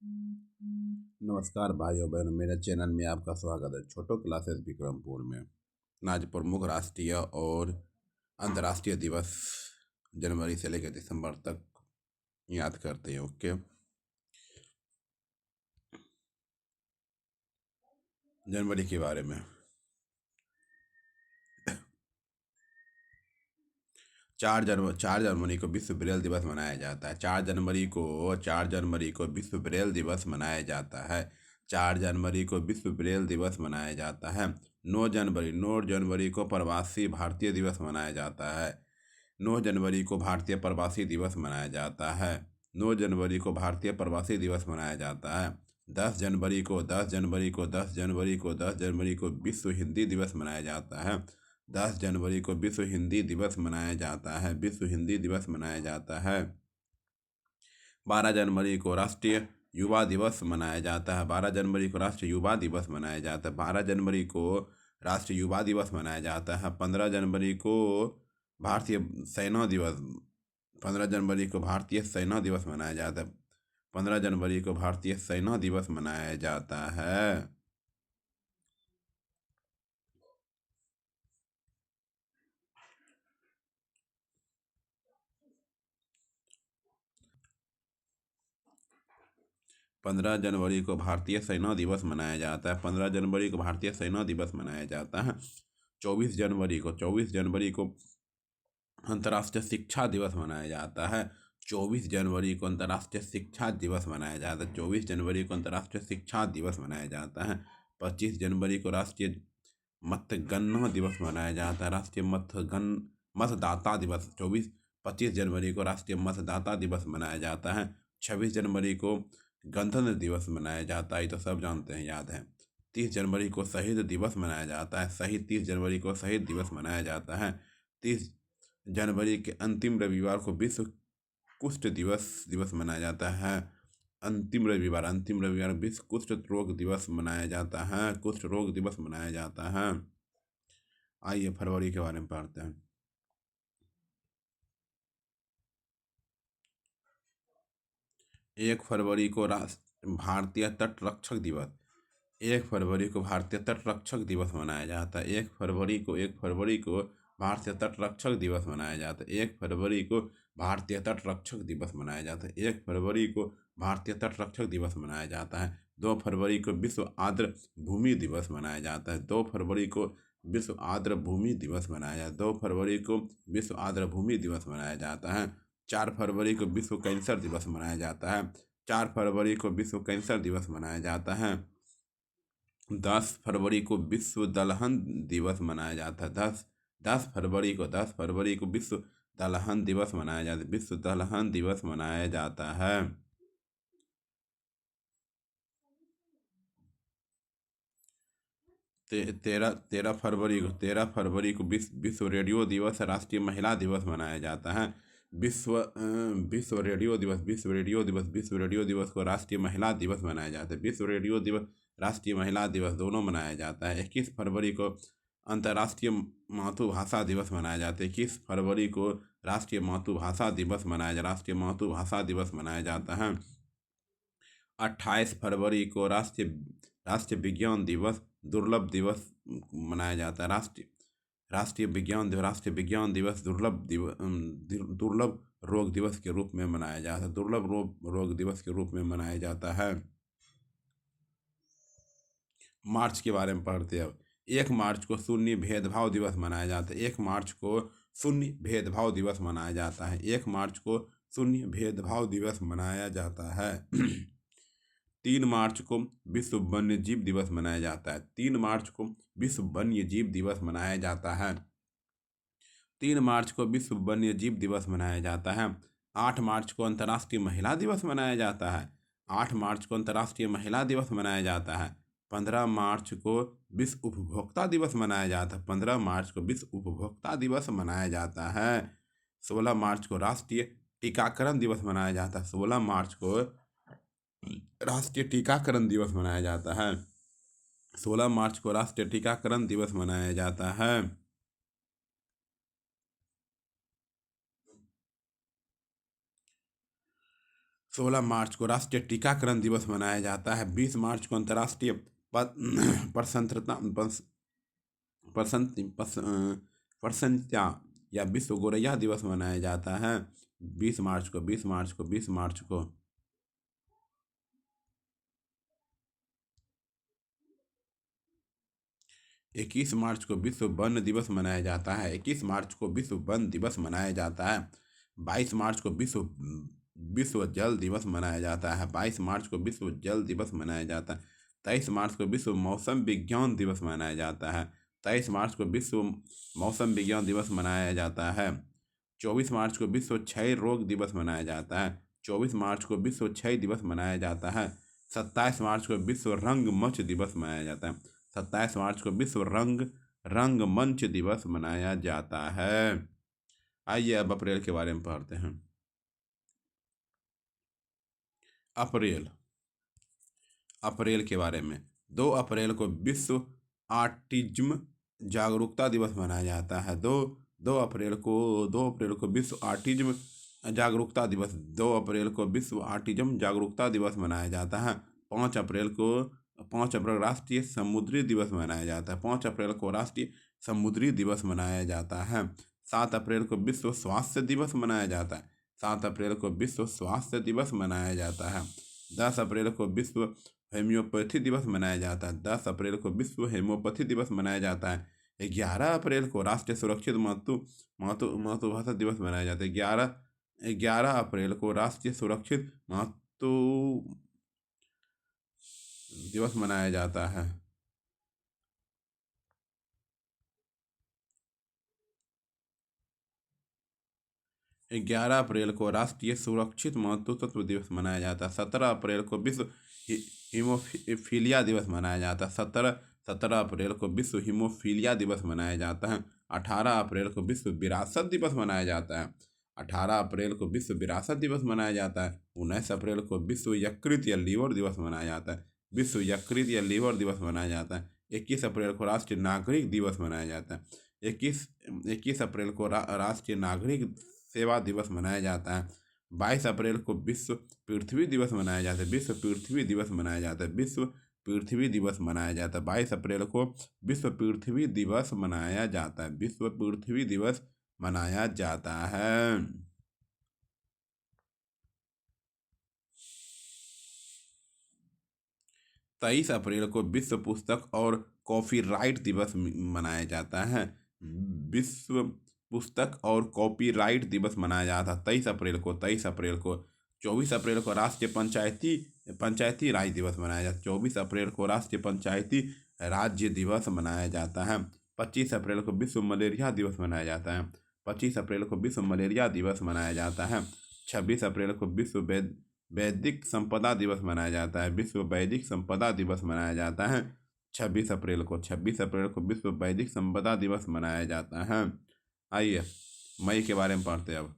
नमस्कार भाइयों बहनों, मेरे चैनल में आपका स्वागत है। छोटो क्लासेस विक्रमपुर में आज प्रमुख राष्ट्रीय और अंतर्राष्ट्रीय दिवस जनवरी से लेकर दिसंबर तक याद करते हैं। ओके, जनवरी के बारे में 4 जनवरी को विश्व ब्रेल दिवस मनाया जाता है। 4 जनवरी को विश्व ब्रेल दिवस मनाया जाता है। 4 जनवरी को विश्व ब्रेल दिवस मनाया जाता है। 9 जनवरी को प्रवासी भारतीय दिवस मनाया जाता है। 9 जनवरी को भारतीय प्रवासी दिवस मनाया जाता है। 9 जनवरी को भारतीय प्रवासी दिवस मनाया जाता है। 10 जनवरी को विश्व हिंदी दिवस मनाया जाता है। 10 जनवरी को विश्व हिंदी दिवस मनाया जाता है। विश्व हिंदी दिवस मनाया जाता है। 12 जनवरी को राष्ट्रीय युवा दिवस मनाया जाता है। 12 जनवरी को राष्ट्रीय युवा दिवस मनाया जाता है। 12 जनवरी को राष्ट्रीय युवा दिवस मनाया जाता है। 15 जनवरी को भारतीय सेना दिवस 15 जनवरी को भारतीय सेना दिवस मनाया जाता है। 15 जनवरी को भारतीय सेना दिवस मनाया जाता है। 15 जनवरी को भारतीय सेना दिवस मनाया जाता है। 15 जनवरी को भारतीय सेना दिवस मनाया जाता है। 24 जनवरी को अंतर्राष्ट्रीय शिक्षा दिवस मनाया जाता है। 24 जनवरी को अंतर्राष्ट्रीय शिक्षा दिवस मनाया जाता है। 24 जनवरी को अंतर्राष्ट्रीय शिक्षा दिवस मनाया जाता है। 25 जनवरी को राष्ट्रीय मतगणना दिवस मनाया जाता है। राष्ट्रीय मतदाता दिवस 25 जनवरी को राष्ट्रीय मतदाता दिवस मनाया जाता है। 26 जनवरी को गणतंत्र दिवस मनाया जाता है, तो सब जानते हैं, याद है। 30 जनवरी को शहीद दिवस मनाया जाता है। 30 जनवरी को शहीद दिवस मनाया जाता है। 30 जनवरी के अंतिम रविवार को विश्व कुष्ठ दिवस मनाया जाता है। अंतिम रविवार विश्व कुष्ठ रोग दिवस मनाया जाता है। कुष्ठ रोग दिवस मनाया जाता है। आइए फरवरी के बारे में पढ़ते हैं। 1 फरवरी को भारतीय तटरक्षक दिवस 1 फरवरी को भारतीय तटरक्षक दिवस मनाया जाता है। 1 फरवरी को भारतीय तटरक्षक दिवस मनाया जाता है। 1 फरवरी को भारतीय तटरक्षक दिवस मनाया जाता है। 1 फरवरी को भारतीय तटरक्षक दिवस मनाया जाता है। 2 फरवरी को विश्व आर्द्र भूमि दिवस मनाया जाता है। 2 फरवरी को विश्व आर्द्र भूमि दिवस मनाया जाता है। 2 फरवरी को विश्व आर्द्र भूमि दिवस मनाया जाता है। 4 फरवरी को विश्व कैंसर दिवस मनाया जाता है। 4 फरवरी को विश्व कैंसर दिवस मनाया जाता है। 10 फरवरी को विश्व दलहन दिवस मनाया जाता है। 10 फरवरी को विश्व दलहन दिवस मनाया जाता है। विश्व दलहन दिवस मनाया जाता है। 13 फरवरी को विश्व रेडियो दिवस राष्ट्रीय महिला दिवस मनाया जाता है। विश्व रेडियो दिवस को राष्ट्रीय महिला दिवस मनाया जाता है। विश्व रेडियो दिवस राष्ट्रीय महिला दिवस दोनों मनाया जाता है। 21 फरवरी को अंतर्राष्ट्रीय मातृभाषा दिवस मनाया जाता है। 21 फरवरी को राष्ट्रीय मातृभाषा दिवस मनाया जाता है। 28 फरवरी को राष्ट्रीय विज्ञान दिवस दुर्लभ दिवस मनाया जाता है। राष्ट्रीय विज्ञान दिवस दुर्लभ रोग दिवस के रूप में मनाया जाता है। दुर्लभ रोग दिवस के रूप में मनाया जाता है। मार्च के बारे में पढ़ते हैं अब। 1 मार्च को शून्य भेदभाव दिवस मनाया जाता है। 1 मार्च को शून्य भेदभाव दिवस मनाया जाता है। 1 मार्च को शून्य भेदभाव दिवस मनाया जाता है। 3 मार्च को विश्व वन्य जीव दिवस मनाया जाता है। 3 मार्च को विश्व वन्य जीव दिवस मनाया जाता है। 3 मार्च को विश्व वन्य जीव दिवस मनाया जाता है। 8 मार्च को अंतर्राष्ट्रीय महिला दिवस मनाया जाता है। 8 मार्च को अंतर्राष्ट्रीय महिला दिवस मनाया जाता है। 15 मार्च को विश्व उपभोक्ता दिवस मनाया जाता है। 15 मार्च को विश्व उपभोक्ता दिवस मनाया जाता है। 16 मार्च को राष्ट्रीय टीकाकरण दिवस मनाया जाता है। 16 मार्च को राष्ट्रीय टीकाकरण दिवस मनाया जाता है। 16 मार्च को राष्ट्रीय टीकाकरण दिवस मनाया जाता है। 16 मार्च को राष्ट्रीय टीकाकरण दिवस मनाया जाता है। 20 मार्च को अंतर्राष्ट्रीय परतंत्रता प्रसन्नता या विश्व गोरैया दिवस मनाया जाता है। 20 मार्च को 21 मार्च को विश्व वन दिवस मनाया जाता है। 21 मार्च को विश्व वन दिवस मनाया जाता है। 22 मार्च को विश्व विश्व जल दिवस मनाया जाता है। 22 मार्च को विश्व जल दिवस मनाया जाता है। 23 मार्च को विश्व मौसम विज्ञान दिवस मनाया जाता है। 23 मार्च को विश्व मौसम विज्ञान दिवस मनाया जाता है। 24 मार्च को विश्व क्षय रोग दिवस मनाया जाता है। 24 मार्च को विश्व क्षय दिवस मनाया जाता है। 27 मार्च को विश्व रंगमंच दिवस मनाया जाता है। 27 मार्च को विश्व रंगमंच दिवस मनाया जाता है। आइए अब अप्रैल के बारे में पढ़ते हैं। अप्रैल अप्रैल के बारे में 2 अप्रैल को विश्व ऑटिज्म जागरूकता दिवस मनाया जाता है। 2 अप्रैल को विश्व ऑटिज्म जागरूकता दिवस 2 अप्रैल को विश्व ऑटिज्म जागरूकता दिवस मनाया जाता है। 5 अप्रैल राष्ट्रीय समुद्री दिवस मनाया जाता है। 5 अप्रैल को राष्ट्रीय समुद्री दिवस मनाया जाता है। 7 अप्रैल को विश्व स्वास्थ्य दिवस मनाया जाता है। 7 अप्रैल को विश्व स्वास्थ्य दिवस मनाया जाता है। 10 अप्रैल को विश्व होम्योपैथी दिवस मनाया जाता है। 10 अप्रैल को विश्व होम्योपैथी दिवस मनाया जाता है। 11 अप्रैल को राष्ट्रीय सुरक्षित मातृभाषा दिवस मनाया जाता है। 11 अप्रैल को राष्ट्रीय सुरक्षित मातृ दिवस मनाया जाता है। 11 अप्रैल को राष्ट्रीय सुरक्षित मातृत्व दिवस मनाया जाता है। 17 अप्रैल को विश्व हीमोफीलिया दिवस मनाया जाता है। 17 अप्रैल को विश्व हीमोफीलिया दिवस मनाया जाता है। 18 अप्रैल को विश्व विरासत दिवस मनाया जाता है। 18 अप्रैल को विश्व विरासत दिवस मनाया जाता है। 19 अप्रैल को विश्व यकृत या लीवर दिवस मनाया जाता है। विश्व यकृत या लीवर दिवस मनाया जाता है। 21 अप्रैल को राष्ट्रीय नागरिक दिवस मनाया जाता है। 21 अप्रैल को राष्ट्रीय नागरिक सेवा दिवस मनाया जाता है। 22 अप्रैल को विश्व पृथ्वी दिवस मनाया जाता है। विश्व पृथ्वी दिवस मनाया जाता है। विश्व पृथ्वी दिवस मनाया जाता है। 22 अप्रैल को विश्व पृथ्वी दिवस मनाया जाता है। विश्व पृथ्वी दिवस मनाया जाता है। 23 अप्रैल को विश्व पुस्तक और कॉपीराइट दिवस मनाया जाता है। विश्व पुस्तक और कॉपीराइट दिवस मनाया जाता है 23 अप्रैल को। 24 अप्रैल को राष्ट्रीय पंचायती राज दिवस मनाया जाता है। 24 अप्रैल को राष्ट्रीय पंचायती राज्य दिवस मनाया जाता है। 25 अप्रैल को विश्व मलेरिया दिवस मनाया जाता है। 25 अप्रैल को विश्व मलेरिया दिवस मनाया जाता है। 26 अप्रैल को विश्व वैदिक संपदा दिवस मनाया जाता है। विश्व वैदिक संपदा दिवस मनाया जाता है। 26 अप्रैल को विश्व वैदिक संपदा दिवस मनाया जाता है। आइए मई के बारे में पढ़ते हैं अब।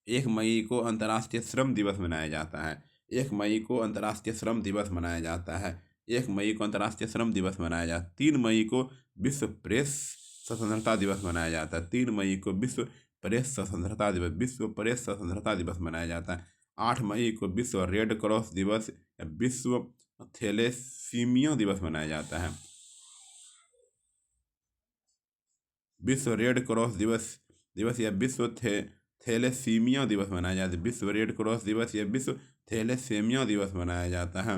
1 मई को अंतर्राष्ट्रीय श्रम दिवस मनाया जाता है। 1 मई को अंतर्राष्ट्रीय श्रम दिवस मनाया जाता है। 1 मई को अंतर्राष्ट्रीय श्रम दिवस मनाया जाता है। 3 मई को विश्व प्रेस स्वतंत्रता दिवस मनाया जाता है। 3 मई को विश्व प्रेस स्वतंत्रता दिवस मनाया जाता है। 8 मई को विश्व रेड क्रॉस दिवस या विश्व थैलेसीमिया दिवस मनाया जाता है। विश्व रेड क्रॉस दिवस या विश्व थैलेसीमिया दिवस मनाया जाता है। विश्व रेड क्रॉस दिवस या विश्व थैलेसीमिया दिवस मनाया जाता है।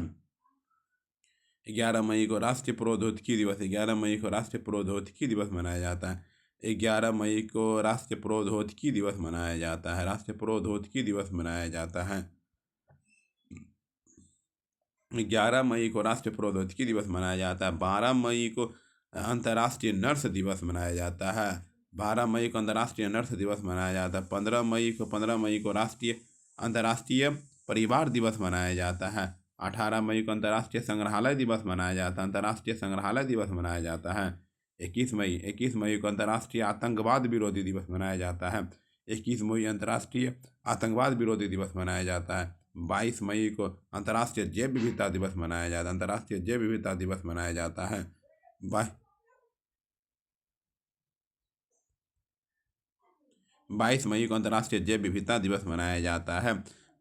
11 मई को राष्ट्रीय प्रौद्योगिकी दिवस 11 मई को राष्ट्रीय प्रौद्योगिकी दिवस मनाया जाता है। 11 मई को राष्ट्रीय प्रौद्योगिकी दिवस मनाया जाता है। राष्ट्रीय प्रौद्योगिकी दिवस मनाया जाता है। 11 मई को राष्ट्रीय प्रौद्योगिकी दिवस मनाया जाता है। 12 मई को अंतर्राष्ट्रीय नर्स दिवस मनाया जाता है। 12 मई को अंतर्राष्ट्रीय नर्स दिवस मनाया जाता है। 15 मई को अंतर्राष्ट्रीय परिवार दिवस मनाया जाता है। 18 मई को अंतर्राष्ट्रीय संग्रहालय दिवस मनाया जाता है। अंतर्राष्ट्रीय संग्रहालय दिवस मनाया जाता है। 21 मई को अंतर्राष्ट्रीय आतंकवाद विरोधी दिवस मनाया जाता है। 21 मई अंतर्राष्ट्रीय आतंकवाद विरोधी दिवस मनाया जाता है। 22 मई को अंतर्राष्ट्रीय जैव विविधता दिवस मनाया जाता है। अंतर्राष्ट्रीय जैव विविधता दिवस मनाया जाता है। 22 मई को अंतर्राष्ट्रीय जैव विविधता दिवस मनाया जाता है।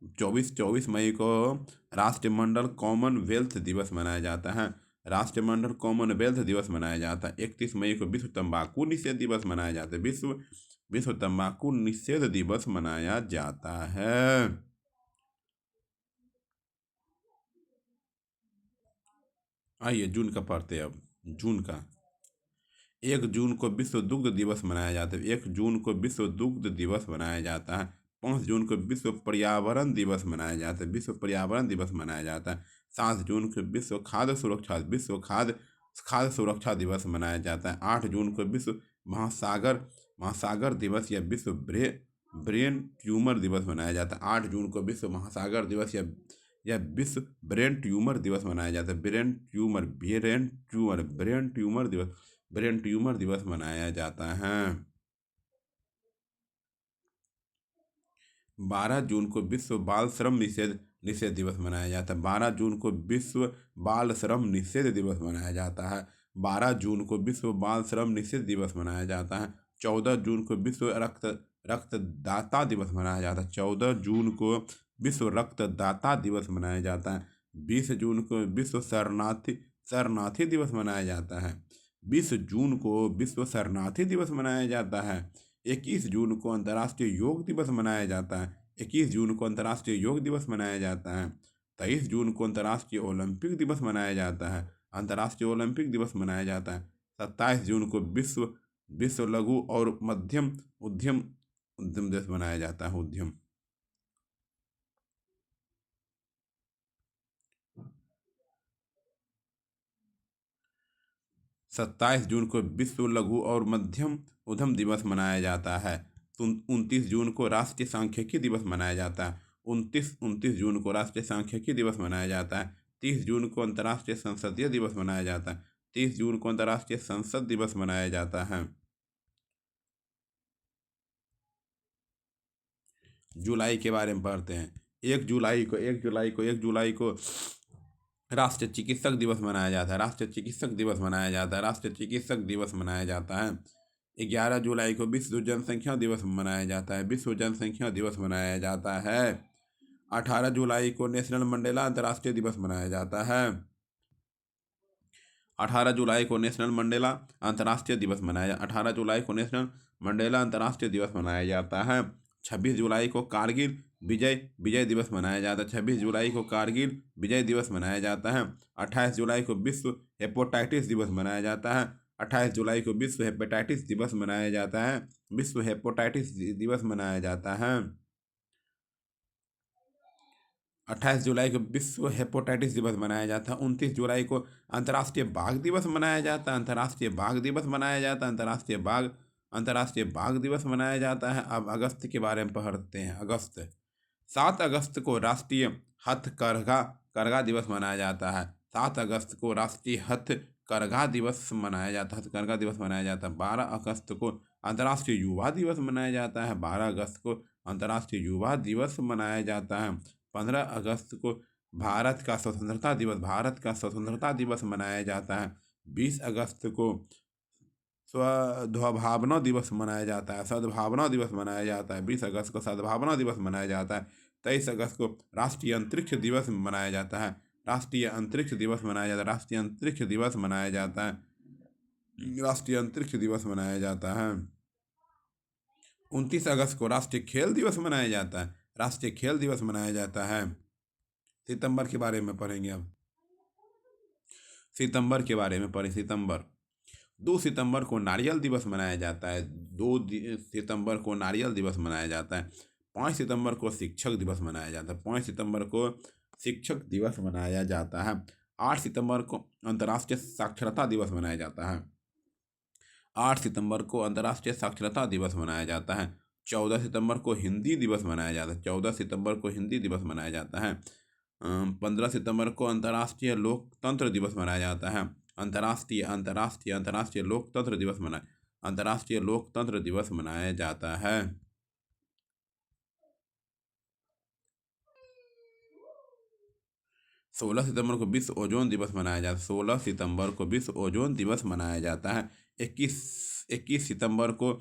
चौबीस मई को राष्ट्रमंडल कॉमनवेल्थ दिवस मनाया जाता है। राष्ट्रमंडल कॉमनवेल्थ दिवस मनाया जाता है। 31 मई को विश्व तंबाकू निषेध दिवस मनाया जाता है। विश्व तंबाकू निषेध दिवस मनाया जाता है। आइए जून का पढ़ते हैं अब। जून का 1 जून को विश्व दुग्ध दिवस मनाया जाता है। 1 जून को विश्व दुग्ध दिवस मनाया जाता है। 5 जून को विश्व पर्यावरण दिवस मनाया जाता है। विश्व पर्यावरण दिवस मनाया जाता है। 7 जून को विश्व खाद्य सुरक्षा दिवस मनाया जाता है। 8 जून को विश्व महासागर दिवस या विश्व ब्रेन ट्यूमर दिवस मनाया जाता है। 8 जून को विश्व महासागर दिवस या विश्व ब्रेन ट्यूमर दिवस मनाया जाता है। ब्रेन ट्यूमर दिवस मनाया जाता है। 12 जून को विश्व बाल श्रम निषेध दिवस मनाया जाता है। 12 जून को विश्व बाल श्रम निषेध दिवस मनाया जाता है। 12 जून को विश्व बाल श्रम निषेध दिवस मनाया जाता है। 14 जून को विश्व रक्तदाता दिवस मनाया जाता है। 14 जून को विश्व रक्तदाता दिवस मनाया जाता है। 20 जून को विश्व शरणार्थी दिवस मनाया जाता है। 20 जून को विश्व शरणार्थी दिवस मनाया जाता है। 21 जून को अंतर्राष्ट्रीय योग दिवस मनाया जाता है। 21 जून को अंतर्राष्ट्रीय योग दिवस मनाया जाता है। 23 जून को अंतर्राष्ट्रीय ओलंपिक दिवस मनाया जाता है। अंतर्राष्ट्रीय ओलंपिक दिवस मनाया जाता है। 27 जून को विश्व लघु और मध्यम उद्यम दिवस मनाया जाता है। उद्यम 27 जून को विश्व लघु और मध्यम उद्यम दिवस मनाया जाता है। 29 जून को राष्ट्रीय सांख्यिकी दिवस मनाया जाता है। 29 जून को राष्ट्रीय सांख्यिकी दिवस मनाया जाता है। 30 जून को अंतर्राष्ट्रीय संसदीय दिवस मनाया जाता है। 30 जून को अंतर्राष्ट्रीय संसद दिवस मनाया जाता है। जुलाई के बारे में पढ़ते हैं। 1 जुलाई को राष्ट्रीय चिकित्सक दिवस मनाया जाता है। राष्ट्रीय चिकित्सक दिवस मनाया जाता है। राष्ट्रीय चिकित्सक दिवस मनाया जाता है। 11 जुलाई को विश्व जनसंख्या दिवस मनाया जाता है। विश्व जनसंख्या दिवस मनाया जाता है। 18 जुलाई को नेशनल मंडेला अंतर्राष्ट्रीय दिवस मनाया जाता है। 18 जुलाई को नेशनल मंडेला अंतर्राष्ट्रीय दिवस मनाया 18 जुलाई को नेशनल मंडेला अंतर्राष्ट्रीय दिवस मनाया जाता है। 26 जुलाई को कारगिल विजय दिवस मनाया जाता है। 26 जुलाई को कारगिल विजय दिवस मनाया जाता है। 28 जुलाई को विश्व हेपेटाइटिस दिवस मनाया जाता है। 28 जुलाई को विश्व हेपेटाइटिस दिवस मनाया जाता है। विश्व हेपेटाइटिस दिवस मनाया जाता है। 28 जुलाई को विश्व हेपेटाइटिस दिवस मनाया जाता है। 29 जुलाई को अंतर्राष्ट्रीय बाघ दिवस मनाया जाता है। अंतर्राष्ट्रीय बाघ दिवस मनाया जाता है। अंतर्राष्ट्रीय बाघ दिवस मनाया जाता है। अब अगस्त के बारे में पढ़ते हैं। 7 अगस्त को राष्ट्रीय हथकरघा दिवस मनाया जाता है। 7 अगस्त को राष्ट्रीय हथकरघा दिवस मनाया जाता है। हथकरघा दिवस मनाया जाता है। 12 अगस्त को अंतर्राष्ट्रीय युवा दिवस मनाया जाता है। 12 अगस्त को अंतर्राष्ट्रीय युवा दिवस मनाया जाता है। 15 अगस्त को भारत का स्वतंत्रता दिवस मनाया जाता है। 20 अगस्त को सद्भावना दिवस मनाया जाता है। 20 अगस्त को सद्भावना दिवस मनाया जाता है। 23 अगस्त को राष्ट्रीय अंतरिक्ष दिवस मनाया जाता है। राष्ट्रीय अंतरिक्ष दिवस मनाया जाता है। 29 अगस्त को राष्ट्रीय खेल दिवस मनाया जाता है। सितंबर के बारे में पढ़ेंगे अब। सितंबर के बारे में पढ़ें। 2 सितंबर को नारियल दिवस मनाया जाता है। 2 सितंबर को नारियल दिवस मनाया जाता है। 5 सितंबर को शिक्षक दिवस मनाया जाता है। 5 सितंबर को शिक्षक दिवस मनाया जाता है। 8 सितंबर को अंतर्राष्ट्रीय साक्षरता दिवस मनाया जाता है। 8 सितंबर को अंतर्राष्ट्रीय साक्षरता दिवस मनाया जाता है। 14 सितंबर को हिंदी दिवस मनाया जाता है। 14 सितंबर को हिंदी दिवस मनाया जाता है। 15 सितंबर को अंतर्राष्ट्रीय लोकतंत्र दिवस मनाया जाता है। अंतर्राष्ट्रीय लोकतंत्र दिवस मनाया जाता है। 16 सितंबर को विश्व ओजोन दिवस मनाया जाता है। 16 सितंबर को विश्व ओजोन दिवस मनाया जाता है। 21 सितंबर को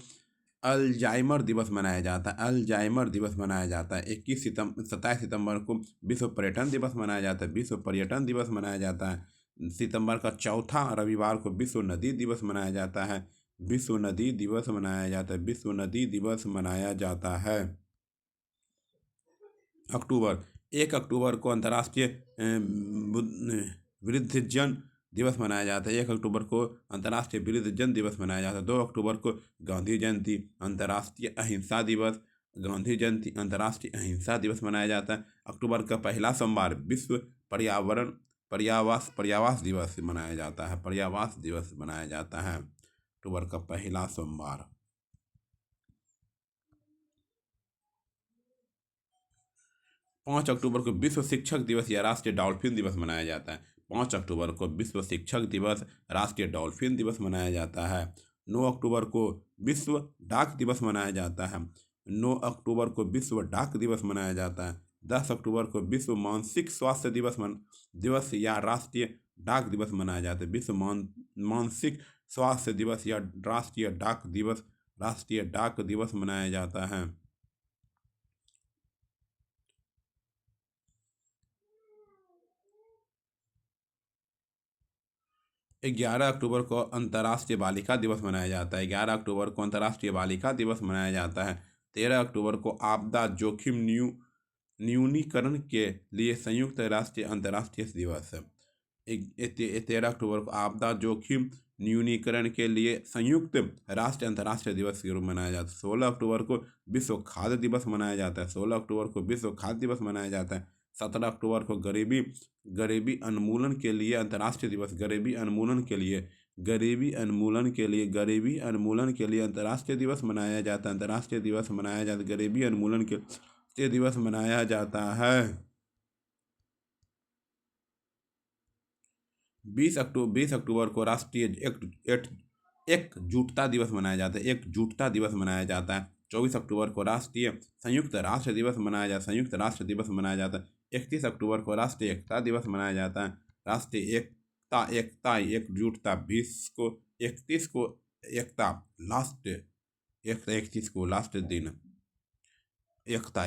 अल्जाइमर दिवस मनाया जाता है। अल्जाइमर दिवस मनाया जाता है। 27 सितंबर को विश्व पर्यटन दिवस मनाया जाता है। विश्व पर्यटन दिवस मनाया जाता है। सितंबर का चौथा रविवार को विश्व नदी दिवस मनाया जाता है। विश्व नदी दिवस मनाया जाता है। विश्व नदी दिवस मनाया जाता है। अक्टूबर 1 अक्टूबर को अंतर्राष्ट्रीय वृद्धजन दिवस मनाया जाता है। 1 अक्टूबर को अंतर्राष्ट्रीय वृद्धजन दिवस मनाया जाता है। 2 अक्टूबर को गांधी जयंती अंतर्राष्ट्रीय अहिंसा दिवस, गांधी जयंती अंतर्राष्ट्रीय अहिंसा दिवस मनाया जाता है। अक्टूबर का पहला सोमवार विश्व पर्यावरण पर्यावास दिवस मनाया जाता है। पर्यावास दिवस मनाया जाता है अक्टूबर का पहला सोमवार। 5 अक्टूबर को विश्व शिक्षक दिवस या राष्ट्रीय डॉल्फिन दिवस मनाया जाता है। 5 अक्टूबर को विश्व शिक्षक दिवस, राष्ट्रीय डॉल्फिन दिवस मनाया जाता है। 9 अक्टूबर को विश्व डाक दिवस मनाया जाता है। 9 अक्टूबर को विश्व डाक दिवस मनाया जाता है। 10 अक्टूबर को विश्व मानसिक स्वास्थ्य दिवस या राष्ट्रीय डाक दिवस मनाया जाता है। विश्व मानसिक स्वास्थ्य दिवस या राष्ट्रीय डाक दिवस मनाया जाता है। 11 अक्टूबर को अंतर्राष्ट्रीय बालिका दिवस मनाया जाता है। 11 अक्टूबर को अंतर्राष्ट्रीय बालिका दिवस मनाया जाता है। 13 अक्टूबर को आपदा जोखिम न्यूनीकरण के लिए संयुक्त राष्ट्रीय अंतर्राष्ट्रीय दिवस है। 13 अक्टूबर को आपदा जोखिम न्यूनीकरण के लिए संयुक्त राष्ट्र अंतर्राष्ट्रीय दिवस के रूप में मनाया जाता है। 16 अक्टूबर को विश्व खाद्य दिवस मनाया जाता है। 16 अक्टूबर को विश्व खाद्य दिवस मनाया जाता है। 17 अक्टूबर को गरीबी उन्मूलन के लिए अंतर्राष्ट्रीय दिवस, गरीबी उन्मूलन के लिए अंतर्राष्ट्रीय दिवस मनाया जाता है। अंतर्राष्ट्रीय दिवस मनाया जाता है। गरीबी उन्मूलन के दिवस मनाया जाता है। 20 अक्टूबर को राष्ट्रीय एकजुटता दिवस मनाया जाता है। एकजुटता दिवस मनाया जाता है। 24 अक्टूबर को राष्ट्रीय संयुक्त राष्ट्र दिवस मनाया जाता है। संयुक्त राष्ट्र दिवस मनाया जाता है। 31 अक्टूबर को राष्ट्रीय एकता दिवस मनाया जाता है। राष्ट्रीय एकता एकजुटता 20 को 31 को एकता लास्ट 31 को लास्ट दिन एकता।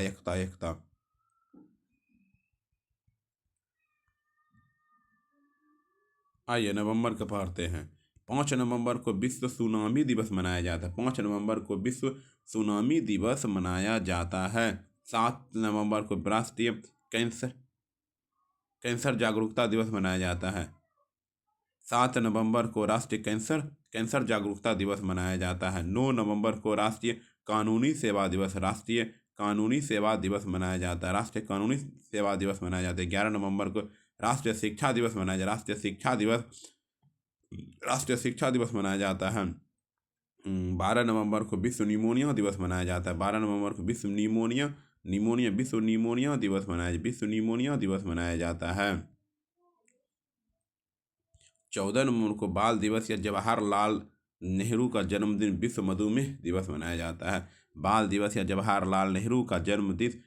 आइए नवंबर का पढ़ते हैं। 5 नवंबर को विश्व सुनामी दिवस मनाया जाता है। 5 नवंबर को विश्व सुनामी दिवस मनाया जाता है। 7 नवंबर को राष्ट्रीय कैंसर जागरूकता दिवस मनाया जाता है। 7 नवंबर को राष्ट्रीय कैंसर जागरूकता दिवस मनाया जाता है। 9 नवंबर को राष्ट्रीय कानूनी सेवा दिवस मनाया जाता है। राष्ट्रीय कानूनी सेवा दिवस मनाया जाता है। 11 नवंबर को राष्ट्रीय शिक्षा दिवस मनाया जाता है। राष्ट्रीय शिक्षा दिवस मनाया जाता है। 12 नवंबर को विश्व निमोनिया दिवस मनाया जाता है। 12 नवंबर को विश्व निमोनिया दिवस मनाया जाता है। 14 नवंबर को बाल दिवस या जवाहरलाल नेहरू का जन्मदिन विश्व मधुमेह दिवस मनाया जाता है। बाल दिवस या जवाहरलाल नेहरू का जन्मदिन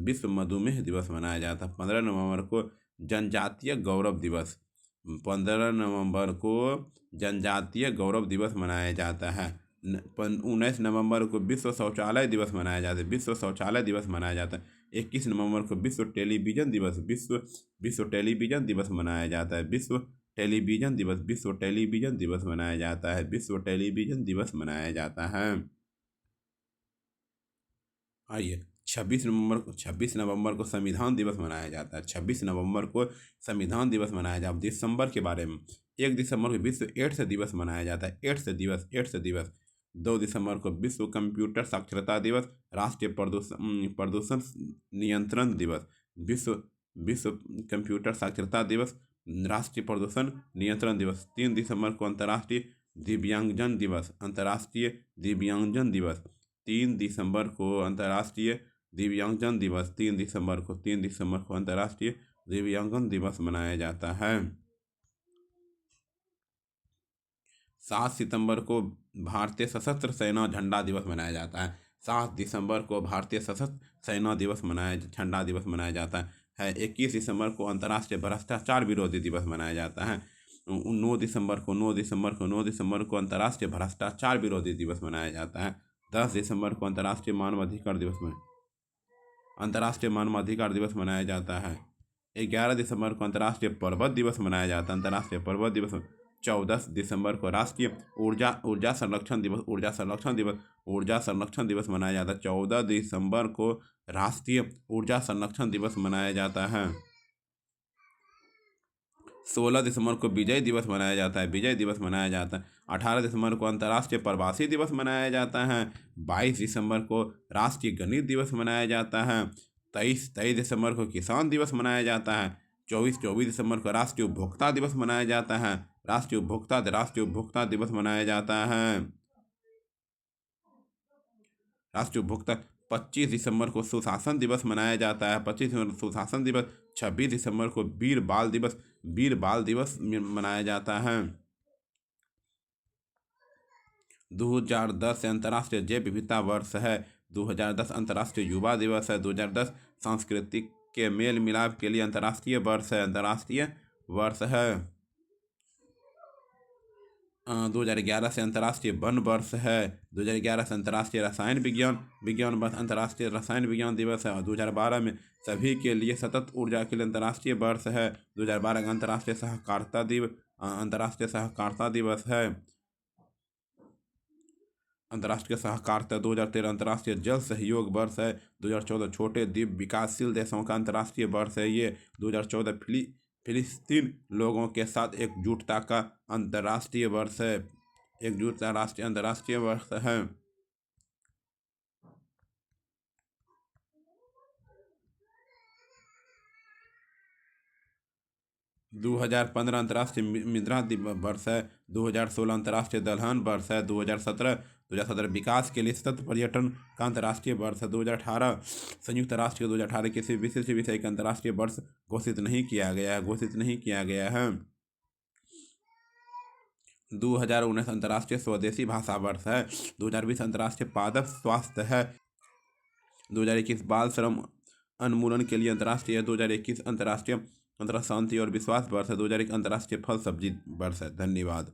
विश्व मधुमेह दिवस मनाया जाता है। 15 नवंबर को जनजातीय गौरव दिवस 15 नवंबर को जनजातीय गौरव दिवस मनाया जाता है। 19 नवंबर को विश्व शौचालय दिवस मनाया जाता है। विश्व शौचालय दिवस मनाया जाता है। 21 नवंबर को विश्व टेलीविज़न दिवस मनाया जाता है। विश्व टेलीविज़न दिवस मनाया जाता है। विश्व टेलीविज़न दिवस मनाया जाता है। आइए 26 नवंबर को संविधान दिवस मनाया जाता है। 26 नवंबर को संविधान दिवस मनाया जाता है। दिसंबर के बारे में 1 दिसंबर को विश्व एड्स दिवस मनाया जाता है। एड्स दिवस 2 दिसंबर को विश्व कंप्यूटर साक्षरता दिवस, राष्ट्रीय प्रदूषण नियंत्रण दिवस, विश्व कंप्यूटर साक्षरता दिवस, राष्ट्रीय प्रदूषण नियंत्रण दिवस। 3 दिसंबर को अंतर्राष्ट्रीय दिव्यांगजन दिवस 3 दिसंबर को अंतर्राष्ट्रीय दिव्यांगजन दिवस 3 दिसंबर को अंतर्राष्ट्रीय दिव्यांगजन दिवस मनाया जाता है। 7 सितंबर को भारतीय सशस्त्र सेना झंडा दिवस मनाया जाता है। 7 दिसंबर को भारतीय सशस्त्र सेना झंडा दिवस मनाया जाता है। 21 दिसंबर को अंतर्राष्ट्रीय भ्रष्टाचार विरोधी दिवस मनाया जाता है। 9 दिसंबर को अंतर्राष्ट्रीय भ्रष्टाचार विरोधी दिवस मनाया जाता है। 10 दिसंबर को अंतर्राष्ट्रीय मानवाधिकार दिवस मनाया जाता है। 11 दिसंबर को अंतर्राष्ट्रीय पर्वत दिवस मनाया जाता है। अंतर्राष्ट्रीय पर्वत दिवस 14 दिसंबर को राष्ट्रीय ऊर्जा संरक्षण दिवस मनाया जाता है। 14 दिसंबर को राष्ट्रीय ऊर्जा संरक्षण दिवस मनाया जाता है। 16 दिसंबर को विजय दिवस मनाया जाता है। 18 दिसंबर को अंतर्राष्ट्रीय प्रवासी दिवस मनाया जाता है। 22 दिसंबर को राष्ट्रीय गणित दिवस मनाया जाता है। 23 दिसंबर को किसान दिवस मनाया जाता है। 24 दिसंबर को राष्ट्रीय उपभोक्ता दिवस मनाया जाता है। राष्ट्रीय उपभोक्ता दिवस मनाया जाता है। राष्ट्रीय उपभोक्ता 25 दिसंबर को सुशासन दिवस मनाया जाता है। 25 दिसंबर सुशासन दिवस। 26 दिसंबर को वीर बाल दिवस मनाया जाता है। 2010 अंतर्राष्ट्रीय जैव विविधता वर्ष है। 2010 अंतर्राष्ट्रीय युवा दिवस है। 2010 सांस्कृतिक के मेल मिलाप के लिए अंतर्राष्ट्रीय वर्ष है। 2011 से अंतर्राष्ट्रीय वन वर्ष है। 2011 से अंतर्राष्ट्रीय रसायन विज्ञान वर्ष, अंतर्राष्ट्रीय रसायन विज्ञान दिवस है। और 2012 में सभी के लिए सतत ऊर्जा के लिए अंतर्राष्ट्रीय वर्ष है। 2012 का अंतर्राष्ट्रीय सहकारिता दिवस है। अंतर्राष्ट्रीय सहकारिता 2013 अंतर्राष्ट्रीय जल सहयोग वर्ष है। 2014 छोटे द्वीप विकासशील देशों का अंतर्राष्ट्रीय वर्ष है। ये 2014 फिलिस्तीन लोगों के साथ एकजुटता का अंतर्राष्ट्रीय वर्ष है। एकजुटता राष्ट्रीय अंतर्राष्ट्रीय वर्ष है। 2015 अंतर्राष्ट्रीय मुद्रा वर्ष है। 2016 अंतर्राष्ट्रीय दलहन वर्ष है। 2017 विकास के लिए सतत पर्यटन का अंतर्राष्ट्रीय वर्ष है। 2018 संयुक्त राष्ट्र के 2018 किसी विशिष्ट विषय का अंतर्राष्ट्रीय वर्ष घोषित नहीं किया गया है। 2019 अंतर्राष्ट्रीय स्वदेशी भाषा वर्ष है। 2020 अंतर्राष्ट्रीय पादप स्वास्थ्य है। 2021 बाल श्रम उन्मूलन के लिए अंतर्राष्ट्रीय 2021 अंतर्राष्ट्रीय शांति और विश्वास वर्ष है। 2001 अंतर्राष्ट्रीय फल सब्जी वर्ष है। धन्यवाद।